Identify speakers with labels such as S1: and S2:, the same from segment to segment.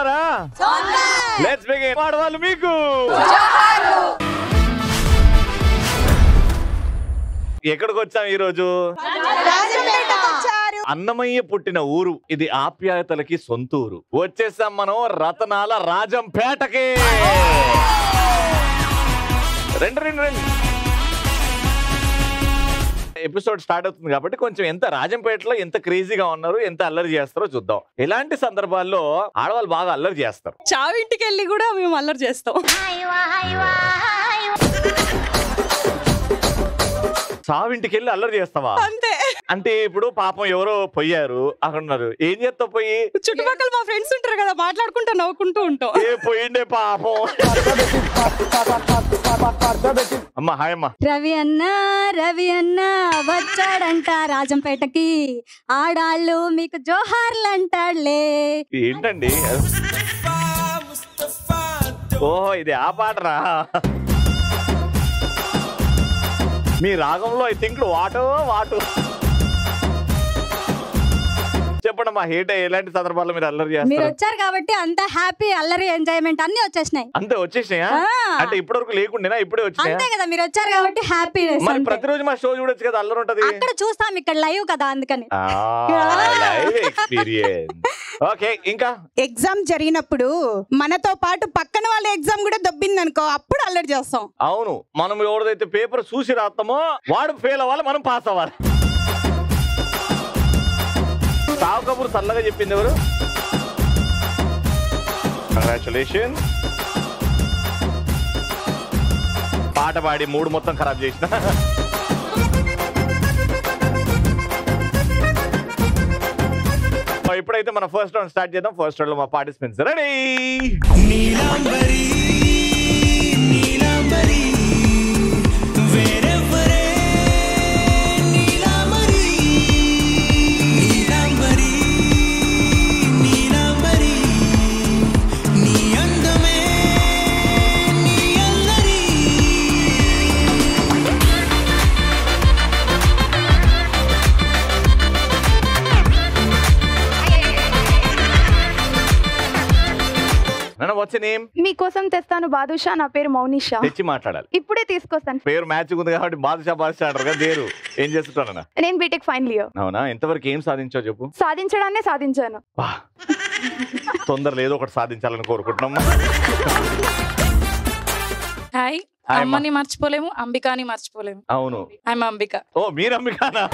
S1: ఉన్నారా? Let's begin. ఆడవాళ్ళు మీకు ఎక్కడికి వచ్చాం ఈ రోజు? అన్నమయ్య పుట్టిన ఊరు ఇది, ఆప్యాయతలకి సొంతూరు. వచ్చేసాం మనం రతనాల రాజంపేటకి. రండి. ఎపిసోడ్ స్టార్ట్ అవుతుంది కాబట్టి కొంచెం ఎంత రాజంపేటలో ఎంత క్రేజీగా ఉన్నారు, ఎంత అల్లరి చేస్తారో చూద్దాం. ఇలాంటి సందర్భాల్లో ఆడవాళ్ళు బాగా అల్లరి చేస్తారు.
S2: చావింటికి వెళ్ళి కూడా మేము అల్లరి చేస్తాం.
S1: చావింటికి వెళ్ళి అల్లరి చేస్తావా?
S2: అంతే.
S1: అంటే ఇప్పుడు పాపం ఎవరో పోయారు, అక్కడ ఉన్నారు, ఏం చేస్తావు? పోయి
S2: చుట్టుపక్కల మా ఫ్రెండ్స్ ఉంటారు కదా, మాట్లాడుకుంటూ నవ్వుకుంటూ ఉంటాం.
S1: ఏ పోయిండే పాపం. అమ్మా హాయ్ అమ్మా.
S3: రవి అన్న వచ్చాడంట రాజంపేటకి, ఆడాళ్ళు మీకు జోహార్లు అంటాడులే.
S1: ఏంటండి? ఓహో ఇది ఆ పాటరా? మీ రాగంలో ఐ థింక్ వాటు చెప్పండి మా హేట్ ఎలాంటి సందర్భాల్లో మీరు అల్లరి చేస్తారు?
S3: మీరు వచ్చారు కాబట్టి అంత హ్యాపీ, అల్లరి, ఎంజాయ్మెంట్ అన్ని వచ్చేసినాయి.
S1: అంతే వచ్చేసినాయా? అంటే ఇప్పటి వరకు లేకుండేనా? ఇప్పుడే వచ్చినాయి.
S3: అంతే కదా, మీరు వచ్చారు కాబట్టి హ్యాపీ.
S1: మరి ప్రతిరోజు మా షో చూడొచ్చు కదా, అల్లరి ఉంటది.
S3: అక్కడ చూస్తాం, ఇక్కడ లైవ్ కదా, అందుకని.
S1: Live experience. ఓకే, ఇంకా
S2: ఎగ్జామ్ జరిగినప్పుడు మనతో పాటు పక్కన వాళ్ళ ఎగ్జామ్ కూడా దొబ్బింది అనుకో, అప్పుడు అల్లరి చేస్తాం.
S1: అవును, మనం ఎవరిదైతే పేపర్ చూసి రాస్తామో వాడు ఫెయిల్ అవ్వాలి, మనం పాస్ అవ్వాలి. సావు కబూర్ సల్లగా చెప్పింది ఎవరు? కంగ్రాచులేషన్. పాట పాడి మూడు మొత్తం ఖరాబ్ చేసిన. ఇప్పుడైతే మన ఫస్ట్ రౌండ్ స్టార్ట్ చేద్దాం. ఫస్ట్ రౌండ్ లో మా పార్టిసిపెంట్స్ రెడీ.
S4: మీకోసం తెస్తాను బాదుషా. నా పేరు మౌనిషా.
S1: తెచ్చి మాట్లాడాలి.
S4: ఇప్పుడే తీసుకొస్తాను.
S1: పేరు మ్యాచ్ ఉంది కాబట్టి బాదుషా అంటారు కదా. దేరు ఏం చేస్తుంటాను?
S4: నేను బీటెక్ ఫైనల్ ఇయర్.
S1: అవునా? ఎంతవరకు ఏం సాధించావు చెప్పు.
S4: సాధించడాన్ని సాధించాను.
S1: తొందరలో ఏదో ఒకటి సాధించాలని కోరుకుంటున్నాం.
S5: హాయ్. అమ్మని మర్చిపోలేము, అంబికాని మర్చిపోలేము.
S1: అవును,
S5: ఐఎమ్ అంబిక.
S1: ఓ మీరు అంబికానా?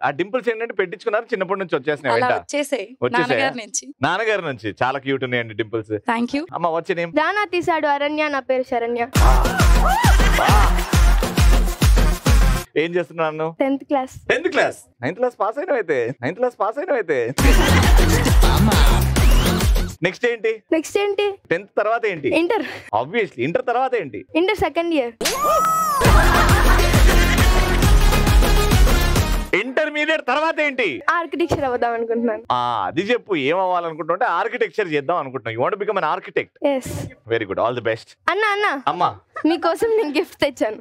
S1: ఆ డింపుల్స్ ఏంటంటే పెట్టించుకున్నారు, చిన్నప్పటి నుంచి వచ్చేసినాయి. నాన్నగారి నుంచి చాలా క్యూట్ ఉన్నాయండి డింపుల్స్.
S5: థ్యాంక్ యూ
S1: అమ్మ. వచ్చే నేమ్?
S4: దానా తీసాడు అరణ్య. నా పేరు శరణ్య.
S1: ఏం చేస్తున్నాను?
S4: 10th class.
S1: 10th class. 9th class pass అయినవైతే. 9th క్లాస్ పాస్ అయినవైతే. నెక్స్ట్ ఏంటి? 10th తర్వాత ఏంటి?
S4: ఇంటర్.
S1: ఆబ్వియస్లీ. ఇంటర్ తర్వాత ఏంటి?
S4: Inter second year.
S1: ఇంటర్మీడియట్ తర్వాత ఏంటి?
S4: ఆర్కిటెక్చర్ అవుదాం అనుకుంటున్నాను.
S1: అది చెప్పు, ఏం అవ్వాలనుకుంటుంటే? ఆర్కిటెక్చర్ చేద్దాం అనుకుంటున్నాను. You want to become an architect?
S4: yes.
S1: Very good, all the best.
S4: అన్న
S1: అమ్మా,
S4: మీకోసం నేను గిఫ్ట్ తెచ్చాను.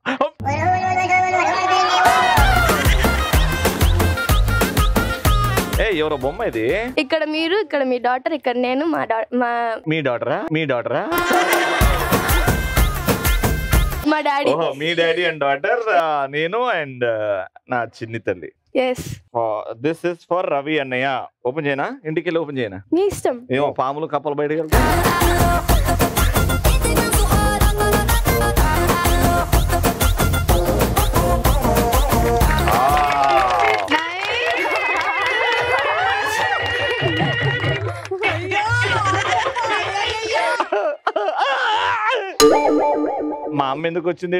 S1: ఎవరో బొమ్మ ఇది?
S4: ఇక్కడ మీరు, ఇక్కడ మీ డాటర్, ఇక్కడ నేను.
S1: మీ డాటరా?
S4: మా daddy.
S1: Me daddy and daughter, నేను అండ్ నా చిన్ని తల్లి.
S4: yes.
S1: This is for Ravi అన్నయ్య. ఓపెన్ చేయనా? ఇంటికి వెళ్ళి ఓపెన్ చేయనా?
S4: మీ ఇష్టం.
S1: ఏమో పాములు కప్పలు బయటకు వెళ్తా. మా అమ్మ ఎందుకు వచ్చింది?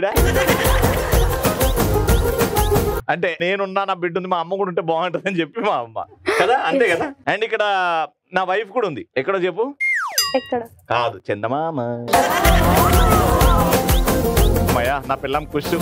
S1: అంటే నేనున్నా, నా బిడ్డ ఉంది, మా అమ్మ కూడా ఉంటే బాగుంటుంది అని చెప్పి మా అమ్మ కదా. అంతే కదా. అండ్ ఇక్కడ నా వైఫ్ కూడా ఉంది. ఎక్కడో చెప్పు.
S4: ఎక్కడ?
S1: కాదు, చందమామ. అమ్మయ్యా, నా పిల్లం ఖుషి.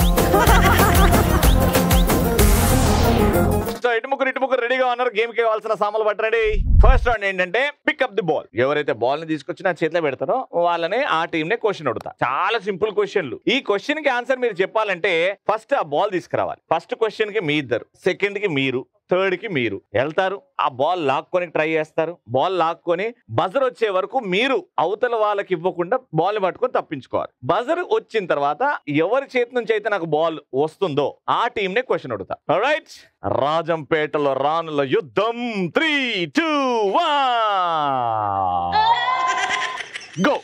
S1: సో ఇటు ముగ్గురు రెడీగా ఉన్నారు. గేమ్ కి కావాల్సిన సామాన్లు పట్టండి. ఫస్ట్ రౌండ్ ఏంటంటే పికప్ ది బాల్. ఎవరైతే బాల్ ని తీసుకొచ్చి నా చేతిలో పెడతారో వాళ్ళని ఆ టీం నే క్వశ్చన్ అడుగుతా. చాలా సింపుల్ క్వశ్చన్లు. ఈ క్వశ్చన్ కి ఆన్సర్ మీరు చెప్పాలంటే ఫస్ట్ ఆ బాల్ తీసుకురావాలి. ఫస్ట్ క్వశ్చన్ కి మీ ఇద్దరు, సెకండ్ కి మీరు, థర్డ్ కి మీరు వెళ్తారు. ఆ బాల్ లాక్కొని ట్రై చేస్తారు. బాల్ లాక్కొని బజర్ వచ్చే వరకు మీరు అవతల వాళ్ళకి ఇవ్వకుండా బాల్ ని పట్టుకొని తప్పించుకోవాలి. బజర్ వచ్చిన తర్వాత ఎవరి చేతి నుంచి అయితే నాకు బాల్ వస్తుందో ఆ టీం నే క్వశ్చన్ అడుగుతా. ఆల్రైట్, రాజంపేటలో రానుల యుద్ధం 3, 2, 1 go.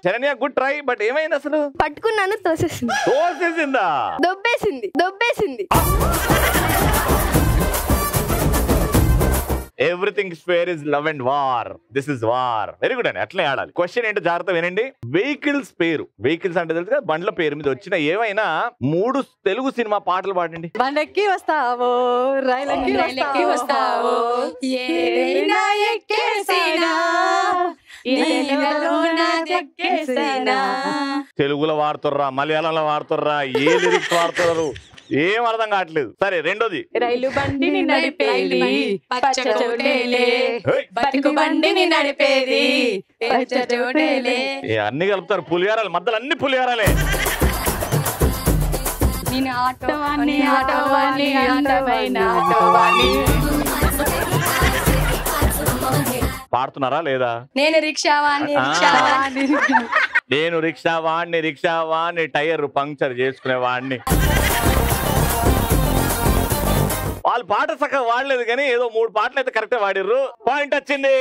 S1: Saranya good try, but ఏమైంది అసలు?
S4: పట్టుకున్నాను, తోసేసింది.
S1: తోసేసిందా?
S4: దొబ్బేసింది.
S1: Everything fair is love and war. This is war. Very good అండి, అట్లే ఆడాలి. క్వశ్చన్ ఏంటో జాగ్రత్త వినండి. వెహికల్స్ పేరు, వెహికల్స్ అంటే తెలుసు కదా, బండ్ల పేరు మీద వచ్చిన ఏవైనా 3 తెలుగు సినిమా పాటలు పాడండి.
S3: బండెక్కి వస్తావో, రైలెక్కి వస్తావో, ఏదైనా ఎక్కేసినా, ఏలలోన ఎక్కేసినా.
S1: తెలుగులో వాడుతుర్రా, మలయాళంలో వాడుతుర్రా, ఏ లిరిక్స్ వాడుతున్నారు ఏం అర్థం కావట్లేదు. సరే రెండోది.
S3: రైలు బండిని నడిపేది పచ్చచోటేలే, బతుకు బండిని నడిపేది పచ్చచోటేలే.
S1: అన్ని కలుపుతారు, పులిహారాలు మధ్యలో అన్ని పులిహారాలే.
S3: నేను ఆటోవాణి ఆటోవాణి అందమైన ఆటోవాణి.
S1: పాడుతున్నారా లేదా?
S3: నేను రిక్షావాణి రిక్షావాణి.
S1: నేను రిక్షావాణ్ణి టైర్ పంక్చర్ చేసుకునేవాడిని. వాళ్ళు పాట చక్కగా వాడలేదు కానీ ఏదో 3 పాటలు అయితే కరెక్ట్ వాడిర్రు. పాయింట్ వచ్చింది.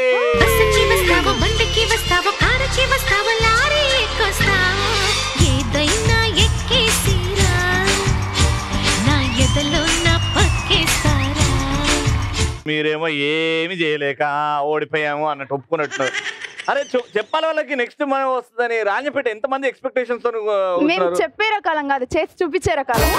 S1: మీరేమో ఏమి చేయలేక ఓడిపోయాము అన్నట్టు ఒప్పుకున్నట్టు. అరే చెప్పాలి వాళ్ళకి నెక్స్ట్ మనం వస్తుందని. రాజంపేట ఎంతమంది ఎక్స్పెక్టేషన్స్ తో
S4: మేము చెప్పే రకాలం కాదు, చేసి చూపించే రకాలం.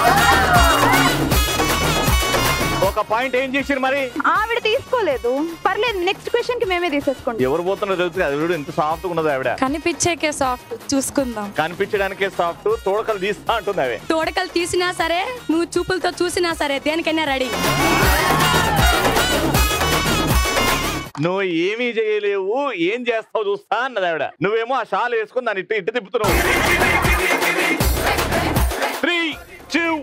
S1: ఒక పాయింట్ ఏం చేసారు మరి?
S4: ఆవిడ తీసుకోలేదు, పర్లేదు. నెక్స్ట్ క్వశ్చన్ కి మేమే తీసేసుకోండి.
S1: ఎవరు పోతున్నారో తెలుసు కదా, ఎంత సాఫ్ట్ ఉన్నది ఆవిడ.
S5: కనిపించేకే సాఫ్ట్, చూసుకుందాం.
S1: కనిపించడానికే సాఫ్ట్, తోడకలు తీస్తా అంటుంది ఆవిడ.
S3: తోడకలు తీసినా సరే, నువ్వు చూపులతో చూసినా సరే, దేనికైనా రెడీ.
S1: నువ్వు ఏమీ చేయలేవు, ఏం చేస్తావు చూస్తా అన్నది ఆవిడ. నువ్వేమో ఆ షాల్ వేసుకుని దాన్ని ఇటు తిప్పుతున్నావు. 3, 2,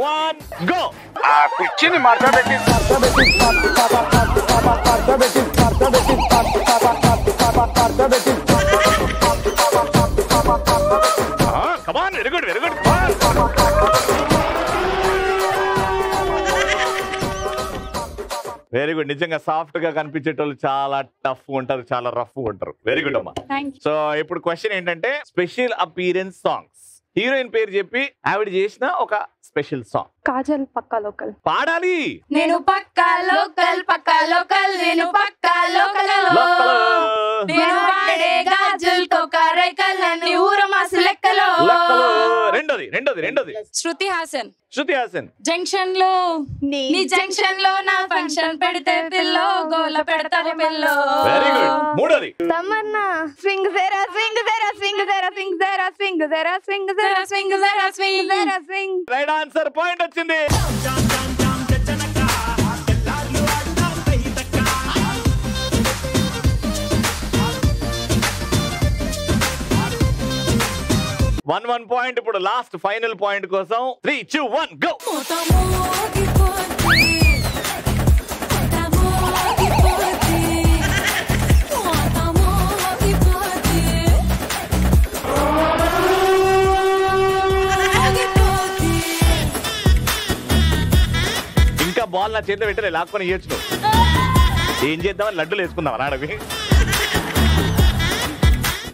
S1: 1 గో.
S6: ఆ కుర్చీని మాట్లాడబెట్టి
S1: come on, very good very good. Very good. నిజంగా సాఫ్ట్ గా కనిపించేటోళ్ళు చాలా టఫ్ ఉంటారు, చాలా రఫ్ ఉంటారు. వెరీ గుడ్ అమ్మా. సో ఇప్పుడు క్వశ్చన్ ఏంటంటే స్పెషల్ అపీరెన్స్ సాంగ్స్. హీరోయిన్ పేరు చెప్పి ఆవిడ చేసిన ఒక స్పెషల్ సాంగ్.
S4: కాజల్ పక్కా లోకల్
S1: పాడాలి.
S3: నేను పక్కా లోకల్ నేను పక్కా లోకల్. నేను వాడే గాజుల్ కోకరైకల్లని ఊరమాసు లెక్కలో.
S1: రెండోది
S5: శృతి హాసన్.
S3: జంక్షన్ లో నీ జంక్షన్ లో నా ఫంక్షన్ పెడితే పిల్లో గోల పెడతావు పిల్లో.
S1: Very good. మూడోది
S4: తమన్నా స్వింగ్ జరా స్వింగ్ జరా స్వింగ్ జరా స్వింగ్ జరా స్వింగ్ జరా స్వింగ్ జరా
S3: స్వింగ్ జరా స్వింగ్ జరా
S4: స్వింగ్.
S1: రైట్ ఆన్సర్, పాయింట్ వచ్చింది. One point. ఇప్పుడు లాస్ట్ ఫైనల్ పాయింట్ కోసం 3, 2, 1 గో. ఇంకా బాల్ నా చేతిలో పెట్టలే, లాక్కొని ఇయ్యొచ్చు. ఏం చేద్దామని లడ్డూలు వేసుకుందాం నాడవి.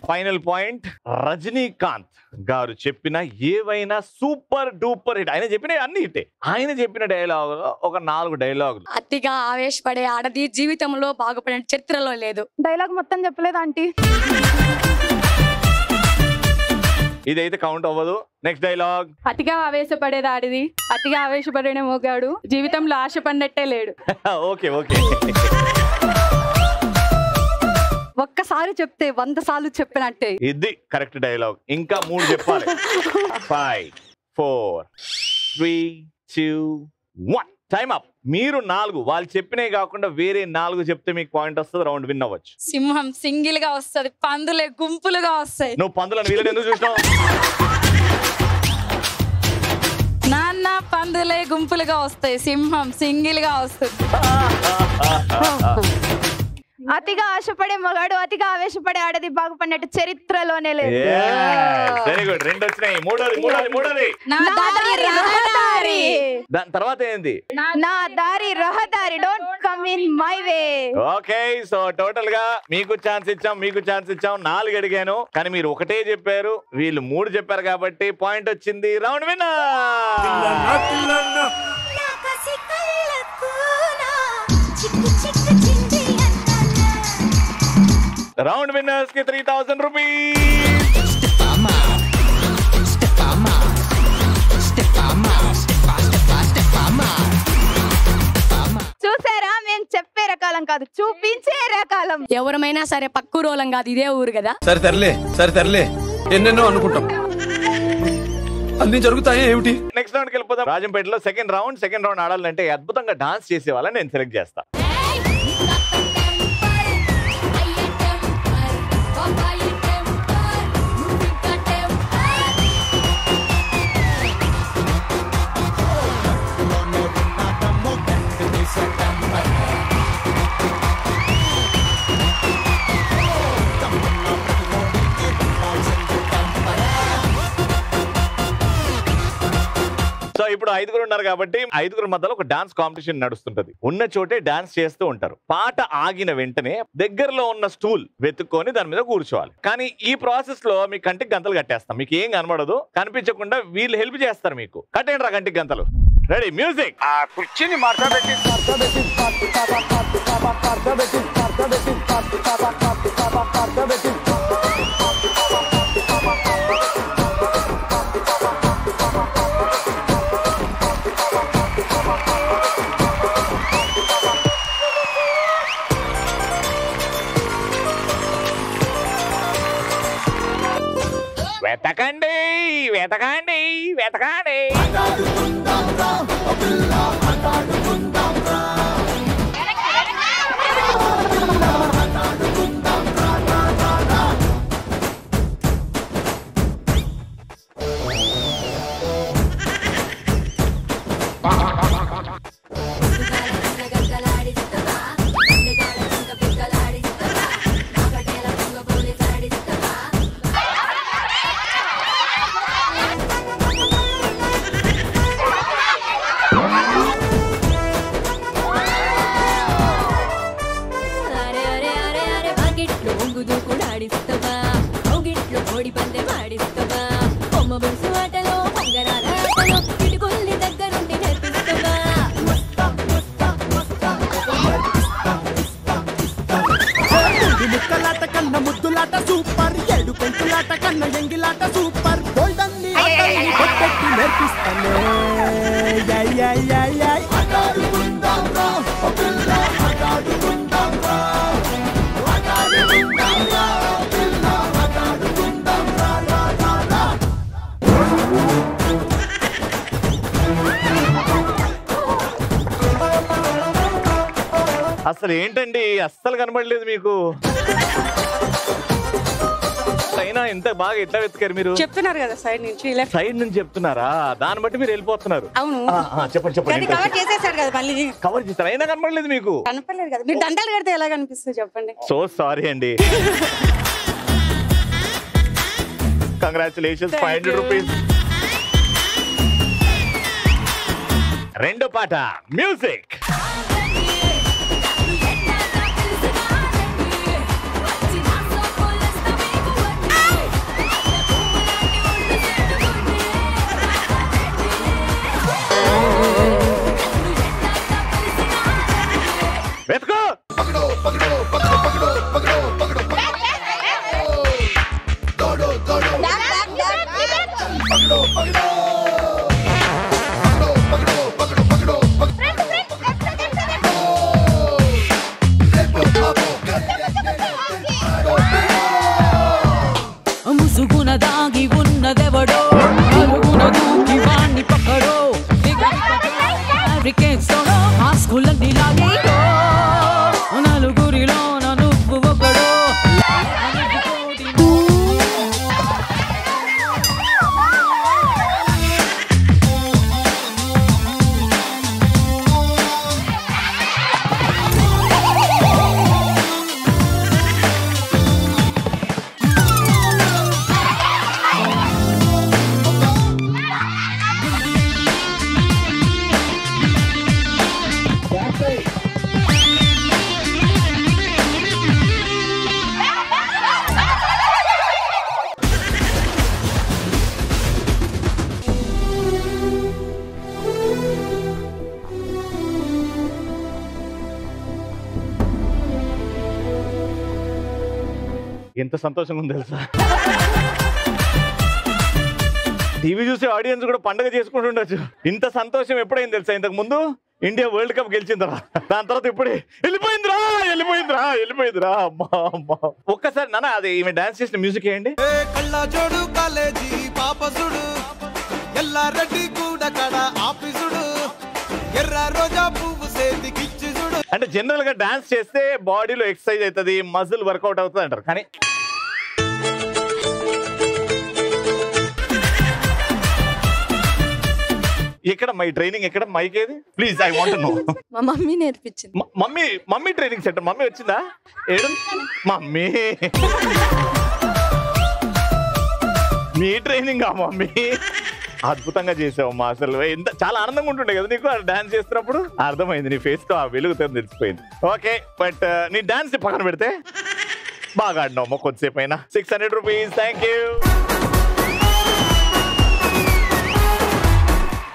S1: Final point. రజనీకాంత్ గారు చెప్పిన ఏవైనా సూపర్ డూపర్ హిట్. ఆయన చెప్పిన అన్ని హిట్టే. ఆయన చెప్పిన డైలాగ్ ఒక 4 డైలాగులు.
S3: అతిగా ఆవేశపడే ఆడది జీవితంలో బాగుపడే చరిత్రలో లేదు.
S4: డైలాగ్ మొత్తం చెప్పలేదు ఆంటీ.
S1: ఇదైతే కౌంట్ అవ్వదు. Next dialogue.
S7: అతిగా ఆవేశపడేది ఆడిది, అతిగా ఆవేశపడిన మోగాడు జీవితంలో ఆశ పడినట్టే లేడు.
S1: ఓకే.
S7: ఒక్కసారి చెప్తే 100 సార్లు చెప్పినట్టే.
S1: ఇది కరెక్ట్ డైలాగ్. ఇంకా 3 చెప్పాలి. 5 4 3 2 1 టైమ్ అప్. మీరు 4, వాళ్ళు చెప్పినవి కాకుండా వేరే 4 చెప్తే మీకు పాయింట్ వస్తుంది, రౌండ్ విన్ అవ్వచ్చు.
S5: సింహం సింగిల్ గా వస్తది, పందులే గుంపులుగా వస్తాయి.
S1: నువ్వు పందులను వీళ్ళని ఎందుకు చూసినావు?
S5: నాన్న పందులే గుంపులుగా వస్తాయి, సింహం సింగిల్ గా వస్తుంది.
S4: అతిగా ఆశపడే మగాడు అతిగా ఆవేశపడే ఆడది బాగుపడినట్టు చరిత్రలోనే లేదు.
S1: Very good. 2 వచ్చినాయి. మూడోది
S5: నా దారి రహదారి.
S1: దాని తర్వాత ఏంది?
S4: నా దారి రహదారి. Don't come in my way.
S1: Okay, so total గా మీకు ఛాన్స్ ఇచ్చాం 4 అడిగాను, కానీ మీరు ఒకటే చెప్పారు, వీళ్ళు 3 చెప్పారు కాబట్టి పాయింట్ వచ్చింది. Round winner. రౌండ్ విన్నర్స్ కి 3000 రూపీస్.
S4: చూసారా, మేము చెప్పే రకాలం కాదు, చూపించే రకాలం.
S5: ఎవరమైనా సరే పక్కూరోలం కాదు, ఇదే ఊరు కదా.
S8: సరే తరలే ఎన్నెన్నో అనుకుంటాం, అన్ని జరుగుతాయి ఏమిటి.
S1: నెక్స్ట్ రౌండ్కి వెళ్ళిపోదాం. రాజంపేటలో సెకండ్ రౌండ్ ఆడాలంటే అద్భుతంగా డాన్స్ చేసే వాళ్ళని నేను సెలెక్ట్ చేస్తా. సో ఇప్పుడు 5 ఉన్నారు కాబట్టి 5 మధ్యలో ఒక డాన్స్ కాంపిటీషన్ నడుస్తుంటది. ఉన్న చోటే డాన్స్ చేస్తూ ఉంటారు. పాట ఆగిన వెంటనే దగ్గరలో ఉన్న స్టూల్ వెతుక్కొని దాని మీద కూర్చోవాలి. కానీ ఈ ప్రాసెస్ లో మీ కంటికి గంతలు కట్టేస్తాం. మీకు ఏం కనబడదు, కనిపించకుండా వీళ్ళు హెల్ప్ చేస్తారు. మీకు కట్టేయండి రా కంటికి గంతలు. Ready, music.
S6: ఆ కుర్చీని మార్చబెట్టి
S1: వెతకండి. అసలు ఏంటండి, అస్సలు కనబడలేదు మీకు. అయినా ఇంత బాగా ఎట్లా వెతికారు మీరు?
S7: చెప్తున్నారు కదా సైడ్ నుంచి
S1: సైడ్ నుంచి చెప్తున్నారా? దాన్ని బట్టి మీరు వెళ్ళిపోతున్నారు.
S7: అవును,
S1: చెప్పండి.
S7: కవర్ చేసేసారు కదా, మళ్ళీ
S1: కవర్ చేస్తారు, అయినా కనబడలేదు మీకు.
S7: కనపడలేదు కదా. మీరు దండలు కడితే ఎలా కనిపిస్తుంది చెప్పండి.
S1: సో సారీ అండి. Congratulations, 500 rupees. రెండో పాట, మ్యూజిక్. వెతుకో. ఎంత సంతోషంగా ఉంది తెలుసా. టీవీ చూసే ఆడియన్స్ కూడా పండుగ చేసుకుంటుండొచ్చు. ఇంత సంతోషం ఎప్పుడైంది తెలుసా? ఇంతకు ముందు ఇండియా వరల్డ్ కప్ గెలిచిన తర్వాత, దాని తర్వాత ఇప్పుడే వెళ్ళిపోయిందిరా అమ్మా. ఒక్కసారి నాన్న అది ఈమె డాన్స్ చేసిన మ్యూజిక్ వేయండి.
S9: కళ్ళజోడు కాలేజీ పాపసుడు ఎల్లారెడ్డి కూడా కడ ఆఫీసుడు ఎర్ర రోజా పువ్వు సేతికిచ్చి చూడు.
S1: అంటే జనరల్ గా డాన్స్ చేస్తే బాడీలో ఎక్సర్సైజ్ అవుతుంది, మజిల్ వర్కౌట్ అవుతుంది అంటారు. కానీ ఎక్కడ మై ట్రైనింగ్ ఎక్కడ మైక్ ఏది ప్లీజ్ ఐ వాంట్ నో.
S5: మా మమ్మీ నేర్పించింది.
S1: మమ్మీ ట్రైనింగ్ సెంటర్ మమ్మీ వచ్చిందా? ఏడు మమ్మీ మీ ట్రైనింగ్ మమ్మీ అద్భుతంగా చేసావమ్మా. అసలు ఎంత చాలా ఆనందంగా ఉంటుండే కదా నీకు డాన్స్ చేస్తున్నప్పుడు. అర్థమైంది నీ ఫేస్ తో ఆ వెలుగుతో తెలిసిపోయింది. ఓకే బట్ నీ డాన్స్ పక్కన పెడితే బాగా ఆడినావు కొద్దిసేపు అయినా. 600 rupees. Thank you.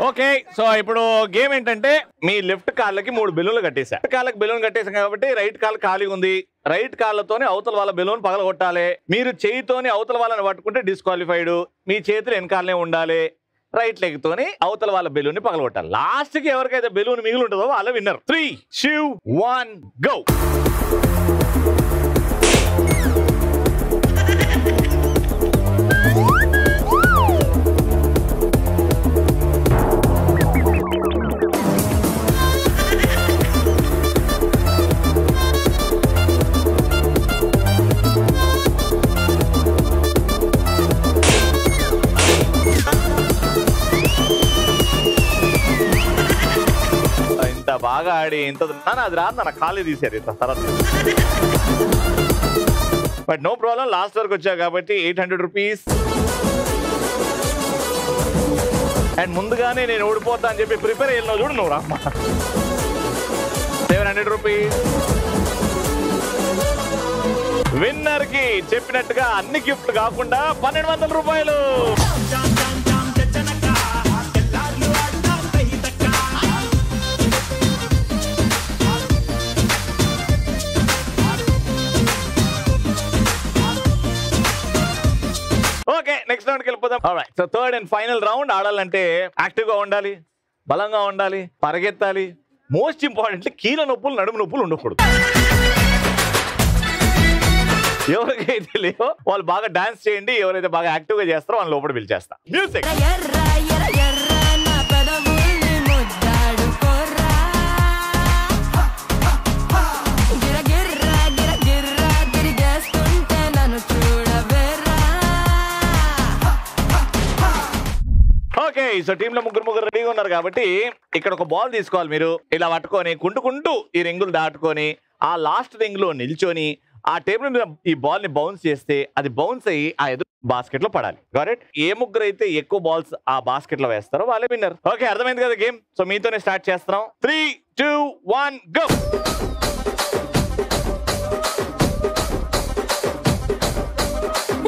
S1: Okay so ఇప్పుడు గేమ్ ఏంటంటే మీ లెఫ్ట్ కాళ్ళకి 3 బెలూన్లు కట్టేసా. కాళ్ళకి బెలూన్ కట్టేసాం కాబట్టి రైట్ కాల్ ఖాళీ ఉంది. రైట్ కాళ్ళతోనే అవతల వాళ్ళ బెలూన్ పగలగొట్టాలి. మీరు చేయితోని అవతల వాళ్ళని పట్టుకుంటే డిస్క్వాలిఫైడ్. మీ చేతులు వెనకాలనే ఉండాలి. రైట్ లెగ్ తోని అవతల వాళ్ళ బెలూన్ ని పగలగొట్టాలి. లాస్ట్ కి ఎవరికైతే బెలూన్ మిగిలి ఉంటుందో వాళ్ళ విన్నర్. 3, 2, 1 గో. బాగా ఆడి ఇంత అది రాదు నా ఖాళీ తీసారు ఇంత తర్వాత. బట్ నో ప్రాబ్లం, లాస్ట్ వరకు వచ్చా కాబట్టి 800 రూపీస్. అండ్ ముందుగానే నేను ఓడిపోతా అని చెప్పి ప్రిపేర్ అయ్యి చూడు నువ్వు రామ్మ. 700 రూపీస్. విన్నర్ కి చెప్పినట్టుగా అన్ని గిఫ్ట్ కాకుండా 1200 రూపాయలు. ఓకే నెక్స్ట్ రౌండ్కి వెళ్ళిపోదాం. Alright so third and final round. ఆడాలంటే యాక్టివ్ గా ఉండాలి, బలంగా ఉండాలి, పరిగెత్తాలి. మోస్ట్ ఇంపార్టెంట్లీ కీళ్ళ నొప్పులు, నడుము నొప్పులు ఉండకూడదు. ఎవరికైతే లేవో వాళ్ళు బాగా డాన్స్ చేయండి. ఎవరైతే బాగా యాక్టివ్ గా చేస్తారో వాళ్ళని లోపల పిలిచేస్తా. మ్యూజిక్. ఓకే సో టీమ్ లో ముగ్గురు రెడీగా ఉన్నారు కాబట్టి ఇక్కడ ఒక బాల్ తీసుకోవాలి. మీరు ఇలా పట్టుకొని కుంటూ ఈ రింగులు దాటుకొని ఆ లాస్ట్ రింగ్ లో నిల్చొని ఆ టేబుల్ మీద ఈ బాల్ ని బౌన్స్ చేస్తే అది బౌన్స్ అయ్యి ఆ ఎదురు బాస్కెట్ లో పడాలి. కరెక్ట్? ఏ ముగ్గురు అయితే ఎక్కువ బాల్స్ ఆ బాస్కెట్ లో వేస్తారో వాళ్ళే విన్నర్. ఓకే అర్థమైంది కదా గేమ్? సో మీతోనే స్టార్ట్ చేస్తున్నాం. 3, 2, 1 గో.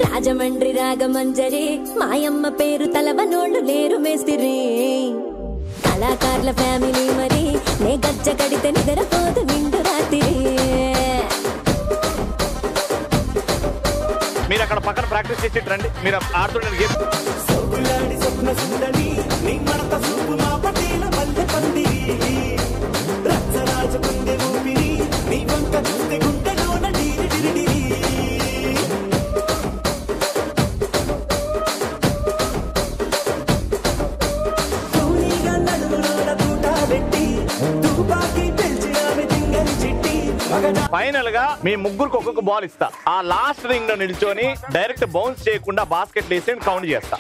S10: రాజమండ్రి రాగమంజరి మాయమ్మ పేరు తలవనోళ్ళు లేరు మేస్తిరి. కళాకారుల ఫ్యామిలీ మరి నే గజ్జ కడితే నిద్రపోదు నిండు రాత్రి.
S1: మీరు అక్కడ పక్కన ప్రాక్టీస్ చేసి రండి. మీరు ఆడుతుండే గేమ్. ఫైనల్ గా మీ ముగ్గురికి ఒక్కొక్క బాల్ ఇస్తా. ఆ లాస్ట్ రింగ్ లో నిల్చొని డైరెక్ట్ బౌన్స్ చేయకుండా బాస్కెట్ వేసి కౌంట్ చేస్తా.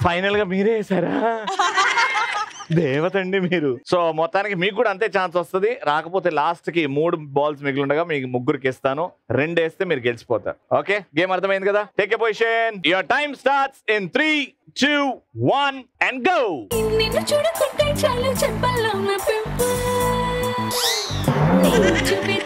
S1: ఫైనల్ గా మీరే వేసారా? దేవతండి మీరు. సో మొత్తానికి మీకు కూడా అంతే ఛాన్స్ వస్తుంది. రాకపోతే లాస్ట్ కి 3 బాల్స్ మిగిలి ఉండగా మీకు ముగ్గురికి ఇస్తాను. 2 వేస్తే మీరు గెలిచిపోతారు. ఓకే గేమ్ అర్థమైంది కదా? Take a position. Your time starts in 3, 2, 1 and go.
S10: నిన్ను చూడకుంటే చాలు చెప్పాలో నా పెంప నేను చూపే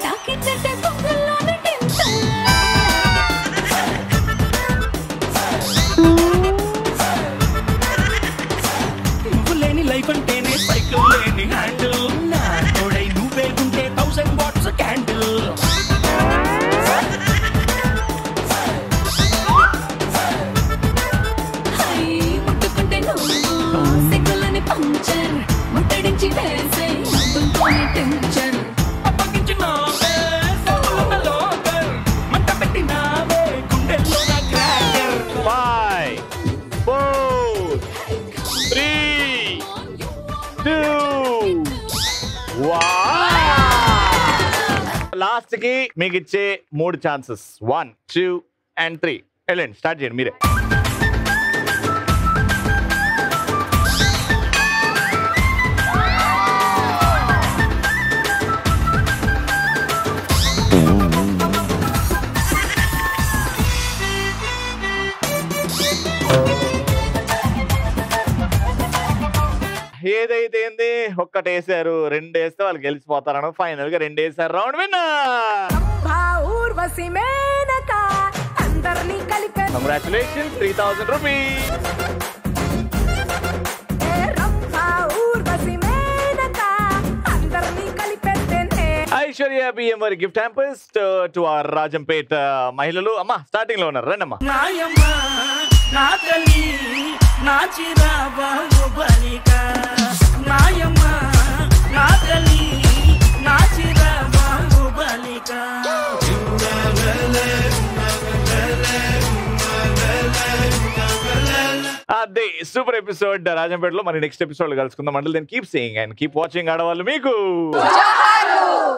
S1: కి మీకు ఇచ్చే 3 ఛాన్సెస్ 1, 2 and 3. వెళ్ళండి, స్టార్ట్ చేయండి మీరే. ఏదైతే ఏంది, ఒక్కటి వేసారు, 2 వేస్తే వాళ్ళు గెలిచిపోతారని ఫైనల్ గా 2 వేసారు. Round winner. Congratulations, 3000 rupees. Aishwarya బియ్యం వారి gift hampers to R Rajampet మహిళలు. అమ్మా స్టార్టింగ్ లో ఉన్నారు, రండి అమ్మా. అదే సూపర్ ఎపిసోడ్ రాజంపేటలో. మరి నెక్స్ట్ ఎపిసోడ్ కలుసుకుందాం. అంటే then keep seeing and keep watching. ఆడవాళ్ళు మీకు